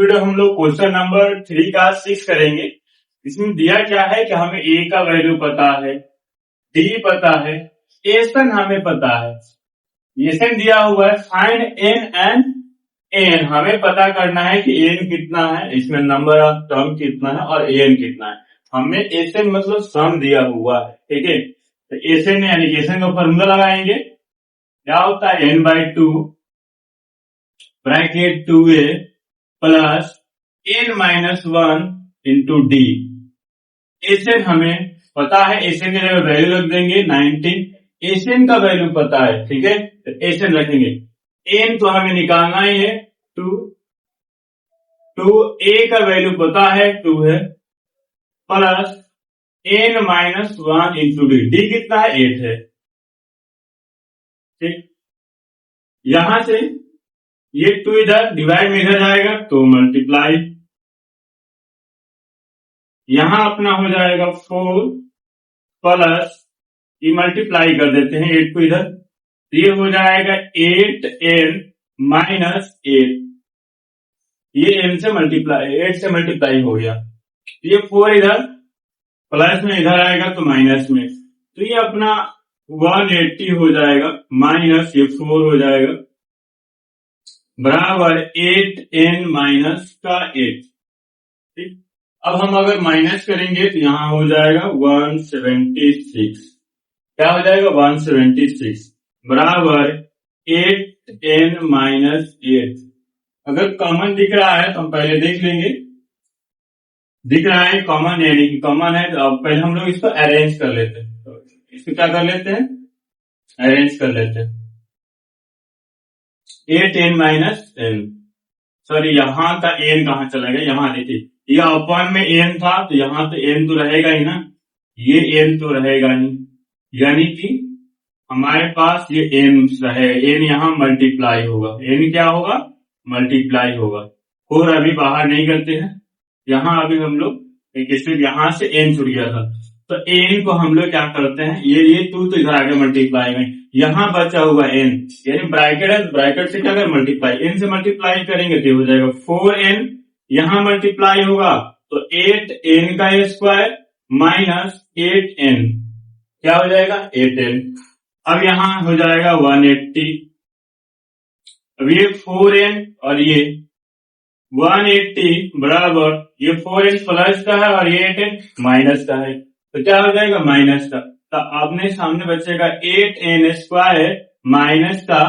Video हम लोग question number 3 का 6 करेंगे। इसमें दिया क्या है कि हमें ए का वैल्यू पता है, डी पता है, एसन हमें पता है। एसन दिया हुआ है फाइंड एन एंड एन, हमें पता करना है कि एन कितना है, इसमें नंबर ऑफ टर्म कितना है और एन कितना है। हमें एसन मतलब सम दिया हुआ है, ठीक है। तो एसन यानी एसन का फॉर्मूला लगाएंगे, क्या होता है n/2 bracket 2a plus n-1 into D. S n हमें पता है, एसन की जगह वैल्यू रख देंगे 19, एसन का वैल्यू पता है, ठीक है। तो एसन रखेंगे, एन तो हमें निकालना ही है 2, ए का वैल्यू पता है 2 है, plus n-1 into D, D कितना है 8 है, ठीक। यहां से ये 2 इधर डिवाइड में इधर जाएगा तो मल्टीप्लाई, यहां अपना हो जाएगा 4 प्लस ये मल्टीप्लाई कर देते हैं 8 को इधर, ये हो जाएगा 8n माइनस 8, ये n से मल्टीप्लाई 8 से मल्टीप्लाई हो गया, ये 4 इधर प्लस में इधर आएगा तो माइनस में, तो ये अपना 180 हो जाएगा माइनस ये 4 हो जाएगा बराबर 8n माइनस का 8, ठीक। अब हम अगर माइनस करेंगे तो यहां हो जाएगा 176, क्या हो जाएगा 176 बराबर 8n माइनस 8। अगर कॉमन दिख रहा है तो हम पहले देख लेंगे, दिख रहा है कॉमन यानी कि कॉमन है, तो अब पहले हम लोग इसको अरेंज कर लेते हैं। तो इसको क्या कर लेते हैं, अरेंज कर लेते हैं। 8n माइनस n, सॉरी यहां का n कहां चला गया, यहां देखिए ये अपन में n था तो यहां तो n तो रहेगा ही ना, ये n तो रहेगा ही, यानी कि हमारे पास ये n रहेगा, n यहां मल्टीप्लाई होगा, n क्या होगा मल्टीप्लाई होगा। 4 अभी बाहर नहीं करते हैं, यहां अभी हम लोग एक स्टेप यहां से n छूट गया था, तो n को हम लोग क्या करते हैं, ये 2 तो इधर आगे मल्टीप्लाई में, यहां बचा हुआ n यानी ब्रैकेट है, ब्रैकेट से क्या करें मल्टीप्लाई, n से मल्टीप्लाई करेंगे तो हो जाएगा 4n, यहां मल्टीप्लाई होगा तो 8n का स्क्वायर माइनस 8n, क्या हो जाएगा 8n। अब यहां हो जाएगा 180, अब ये 4n और ये 180 बराबर ये 4n प्लस का है और ये 8n माइनस का है, तो क्या हो जाएगा माइनस का, तो अपने सामने बचेगा 8n स्क्वायर माइनस का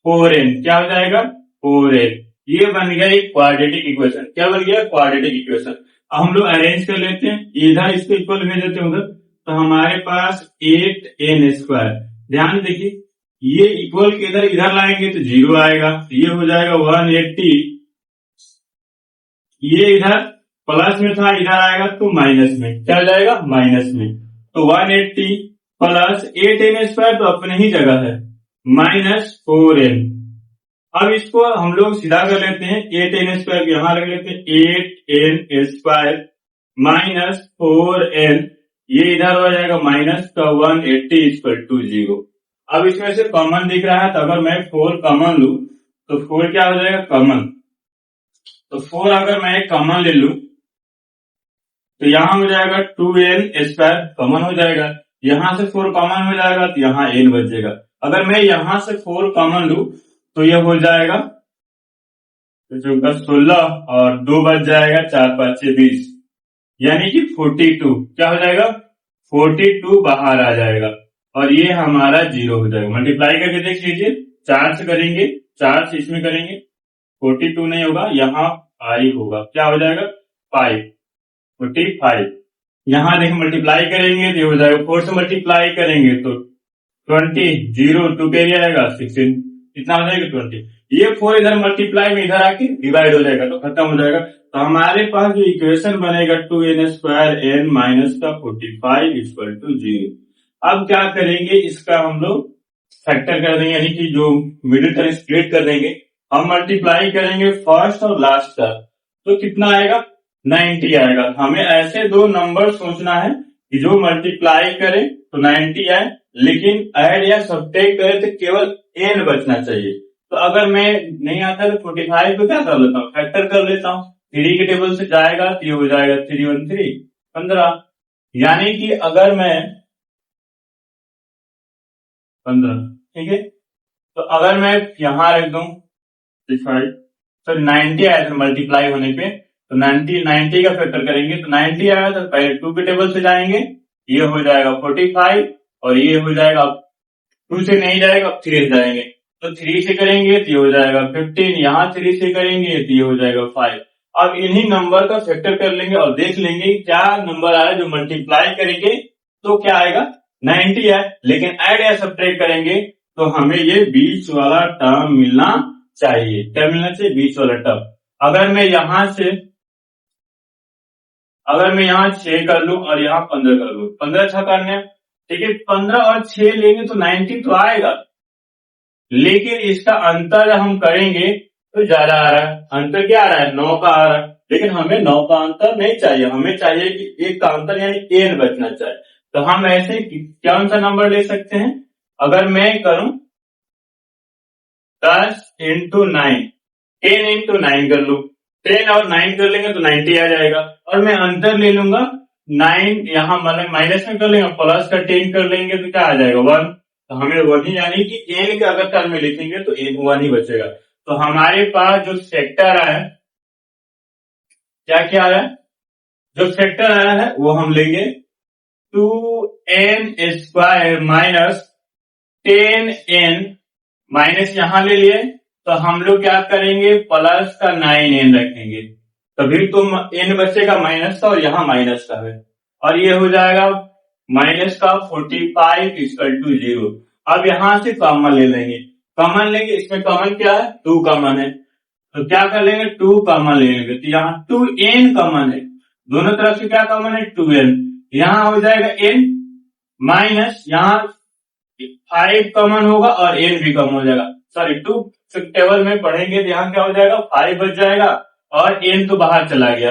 4n, क्या हो जाएगा 4n। ये बन गया एक क्वाड्रेटिक इक्वेशन, क्या बन गया क्वाड्रेटिक इक्वेशन। अब हम लोग अरेंज कर लेते हैं, इधर इसको इक्वल भेज देते हैं उधर, तो हमारे पास 8n स्क्वायर, ध्यान देखिए ये इक्वल के इधर लाएंगे तो 0 आएगा, ये हो जाएगा 180, ये इधर प्लस में था इधर आएगा तो माइनस में, क्या हो जाएगा माइनस में, तो 180 प्लस 8n स्क्वायर तो अपने ही जगह है माइनस 4n। अब इसको हम लोग सीधा कर लेते हैं, 8n स्क्वायर यहां रख लेते हैं, 8n स्क्वायर माइनस 4n, ये इधर हो जाएगा माइनस का 180 इक्वल टू 0। अब इसमें से कॉमन दिख रहा है, तो अगर मैं 4 कॉमन लू तो 4 क्या हो जाएगा कॉमन, तो 4 अगर मैं एक कॉमन ले लू तो यहां हो जाएगा 2n स्क्वायर कॉमन हो जाएगा, यहां से 4 कॉमन हो जाएगा तो यहां n बचेगा। अगर मैं यहां से 4 कॉमन लू तो यह हो जाएगा तो जो 16 और 2 बच जाएगा, 4 5 6 20, यानी कि 42, क्या हो जाएगा 42 बाहर आ जाएगा और ये हमारा 0 हो जाएगा। मल्टीप्लाई करके देख लीजिए, 4 से करेंगे, 4 से इसमें करेंगे 42 नहीं होगा, यहाँ आई होगा, क्या हो जाएगा 45, यहां देखिए मल्टीप्लाई करेंगे तो ये हो जाएगा, 4 से मल्टीप्लाई करेंगे तो 20, 0 2 कैरी आएगा 16, कितना हो जाएगा 20, ये 4 इधर मल्टीप्लाई में इधर आके डिवाइड हो जाएगा तो खत्म हो जाएगा। तो हमारे पास जो इक्वेशन बनेगा 2n स्क्वायर n माइनस का 45 इक्वल टू 0। अब क्या करेंगे, इसका हम लोग फैक्टर कर देंगे, यानी कि जो मिडिल टर्म स्प्लिट कर देंगे, हम मल्टीप्लाई करेंगे फर्स्ट और लास्ट का, तो कितना आएगा 90 आएगा। हमें ऐसे दो नंबर सोचना है कि जो मल्टीप्लाई करे तो 90 आए, लेकिन ऐड या सब्ट्रैक्ट करे तो केवल n बचना चाहिए। तो अगर मैं नहीं आता तो 45 को क्या कर लेता हूँ, फैक्टर कर लेता हूँ। 3 के टेबल से जाएगा तो ये हो जाएगा 3 1 3 15। यानी कि अगर मैं 15, ठीक है, तो अगर मैं यहां रख दूं 65, तो 90 आया था मल्टीप्लाई होने पे, तो 90 का फैक्टर करेंगे तो 90 आया तो पहले 2 के टेबल से जाएंगे, ये हो जाएगा 45 और ये हो जाएगा 2 से नहीं जाएगा, 3 से जाएंगे तो 3 से करेंगे तो ये हो जाएगा 15, यहाँ 3 से करेंगे तो ये हो जाएगा 5। अब इन्हीं नंबर का फैक्टर कर लेंगे और देख लेंगे क्या नंबर आया जो मल्टीप्लाई करेंगे तो क्या आएगा, 90 है। लेकिन ऐड या सब्ट्रैक्ट करेंगे तो हमें ये बीच वाला टर्म मिलना चाहिए। क्या मिलना चाहिए, बीच वाला टर्म। अगर मैं यहां 6 कर लूं और यहाँ 15 कर लूं, 15 6 करने, ठीक है, 15 और 6 लेंगे तो 90 तो आएगा, लेकिन इसका अंतर हम करेंगे तो ज्यादा आ रहा है। अंतर क्या आ रहा है, 9 का आ रहा है, लेकिन हमें 9 का अंतर नहीं चाहिए, हमें चाहिए कि 1 का अंतर यानी n बचना चाहिए। तो हम ऐसे कौन सा नंबर ले सकते हैं, अगर मैं करूं 10 इंटू 9, 10 इंटू 9 कर लू, 10 और 9 कर लेंगे तो 90 आ जाएगा। और मैं अंतर ले लूंगा 9, यहाँ मतलब माइनस में कर लेंगे, प्लस का 10 कर लेंगे तो क्या आ जाएगा 1। तो हमें 1 ही, यानी कि n के अगर टर्म में लिखेंगे तो 1 ही बचेगा। तो हमारे पास जो सेक्टर आया है, क्या आया है, जो सेक्टर आया है वो हम लेंगे 2n square minus 10n, minus यहां ले लिए तो हम लोग क्या करेंगे, प्लस का 9n रखेंगे, तभी तो n बचेगा माइनस का और यहाँ माइनस का है, और ये हो जाएगा माइनस का 45 इक्वल टू 0। अब यहां से कॉमन ले लेंगे, कॉमन लेंगे, इसमें कॉमन क्या है, 2 कॉमन है, तो क्या कर लेंगे 2 कॉमन ले लेंगे, तो यहाँ 2n कॉमन है, दोनों तरफ से क्या कॉमन है 2n, यहाँ हो जाएगा n माइनस यहाँ 5 कॉमन होगा और n भी कम हो जाएगा, सॉरी 2 टेबल में पढ़ेंगे तो यहाँ क्या हो जाएगा 5 बच जाएगा और n तो बाहर चला गया,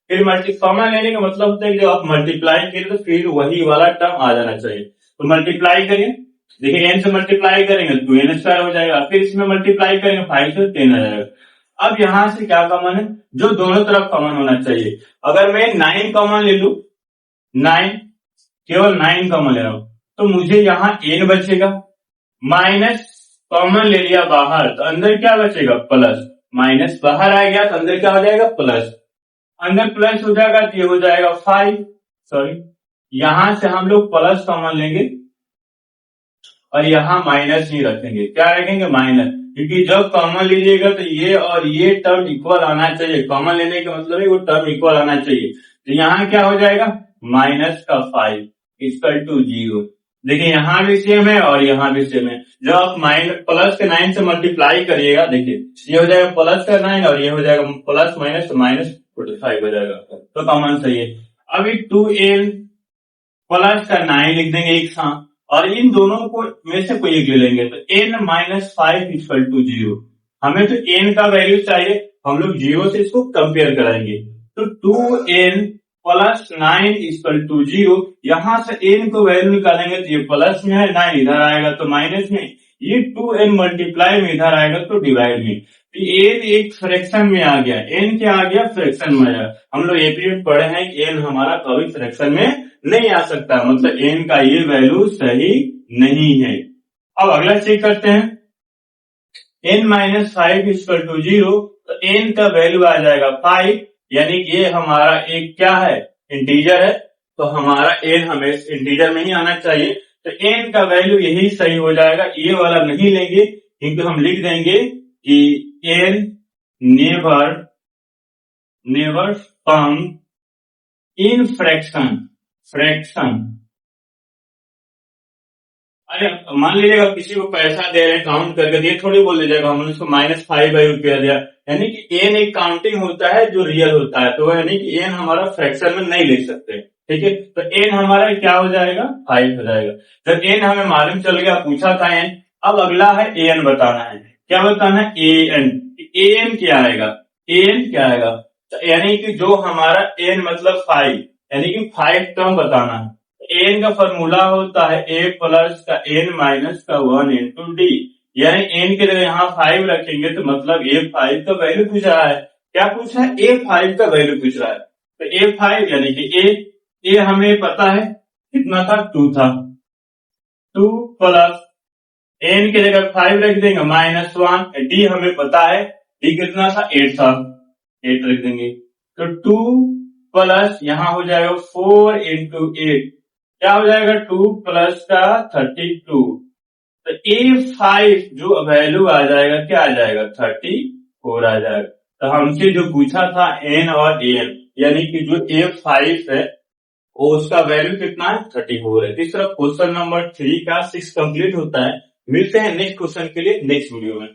फिर कॉमन लेने का मतलब होता है कि जब आप मल्टीप्लाई करें तो फिर वही वाला टर्म आ जाना चाहिए। तो मल्टीप्लाई करिए, देखिए n से मल्टीप्लाई करेंगे तो 2n स्क्वायर हो जाएगा, फिर इसमें मल्टीप्लाई करेंगे 5 से 10 आ जाएगा। अब यहां से क्या कॉमन है, जो दोनों तरफ कॉमन होना चाहिए। अगर मैं 9 कॉमन ले लू, 9 केवल 9 कॉमन ले रहा हूं तो मुझे यहाँ n बचेगा, माइनस कॉमन ले लिया बाहर तो अंदर क्या बचेगा प्लस, माइनस बाहर आ गया तो अंदर क्या हो जाएगा प्लस, अंदर प्लस हो जाएगा तो ये हो जाएगा 5, सॉरी यहां से हम लोग प्लस कॉमन लेंगे और यहाँ माइनस नहीं रखेंगे, क्या रखेंगे माइनस, क्योंकि जब कॉमन लीजिएगा तो ये और ये टर्म इक्वल आना चाहिए, कॉमन लेने का मतलब है वो टर्म इक्वल आना चाहिए। तो यहाँ क्या हो जाएगा माइनस का 5 इक्वल टू 0। देखिए यहाँ भी सेम है और यहाँ भी सेम है, जब आप प्लस के 9 से मल्टीप्लाई करिएगा, देखिए ये हो जाएगा प्लस का 9 और ये हो जाएगा प्लस माइनस तो माइनस 45 हो जाएगा, तो कॉमन सही है। अभी 2n प्लस का 9 लिख देंगे एक साथ और इन दोनों को में से कोई एक ले लेंगे तो n माइनस 5 इक्वल टू 0। हमें तो n का वैल्यू चाहिए, हम लोग 0 से इसको कंपेयर कराएंगे, तो 2n प्लस 9 इक्वल टू 0, यहां से n को वैल्यू निकालेंगे तो ये प्लस में है, 9 इधर आएगा तो माइनस में, ये 2n मल्टीप्लाई में इधर आएगा तो डिवाइड में, तो n एक फ्रैक्शन में आ गया, n क्या आ गया फ्रैक्शन में आया। हम लोग एपी में पढ़े हैं कि n हमारा कभी फ्रैक्शन में नहीं आ सकता, मतलब n का ये वैल्यू सही नहीं है। अब अगला चेक करते हैं, n माइनस 5 इक्वल टू 0, तो n का वैल्यू आ जाएगा 5, यानी कि ये हमारा एक क्या है इंटीजर है, तो हमारा n हमें इंटीजर में ही आना चाहिए, तो n का वैल्यू यही सही हो जाएगा, ये वाला नहीं लेंगे क्योंकि हम लिख देंगे कि n never come in fraction. अरे मान लीजिएगा किसी को पैसा दे रहे हैं काउंट करके, ये थोड़ी बोल दीजिएगा हमने उसको -5 रुपया दिया, यानी कि n एक काउंटिंग होता है जो रियल होता है, तो यानी कि n हमारा फ्रैक्शन में नहीं लिख सकते, ठीक है, तो n हमारा क्या हो जाएगा 5 हो जाएगा। जब n हमें मालूम चल गया, पूछा था n, अब अगला है an बताना है, क्या बताना है an क्या आएगा, यानी कि जो हमारा n मतलब 5, यानी कि 5 टर्म बताना है। n का फॉर्मूला होता है a प्लस का n माइनस का 1 इंटू डी, यानी एन के जगह यहाँ 5 रखेंगे तो मतलब A5 का वैल्यू पूछ रहा है। क्या पूछ रहा है? A5 का वैल्यू पूछ रहा है। तो A5 यानी कि ए हमें पता है कितना था, 2 था। 2 प्लस एन के जगह 5 रख देंगे -1। डी हमें पता है, डी कितना था, 8 था, 8 रख देंगे। तो 2 प्लस यहाँ हो जाएगा 4 इंटू 8, क्या हो जाएगा 2 प्लस का 32। तो A5 जो वैल्यू आ जाएगा क्या आ जाएगा, 34 आ जाएगा। तो हमसे जो पूछा था एन और एन, यानी कि जो A5 है वो उसका वैल्यू कितना है, 34 है। तीसरा क्वेश्चन नंबर 3 का 6 कंप्लीट होता है। मिलते हैं नेक्स्ट क्वेश्चन के लिए नेक्स्ट वीडियो में।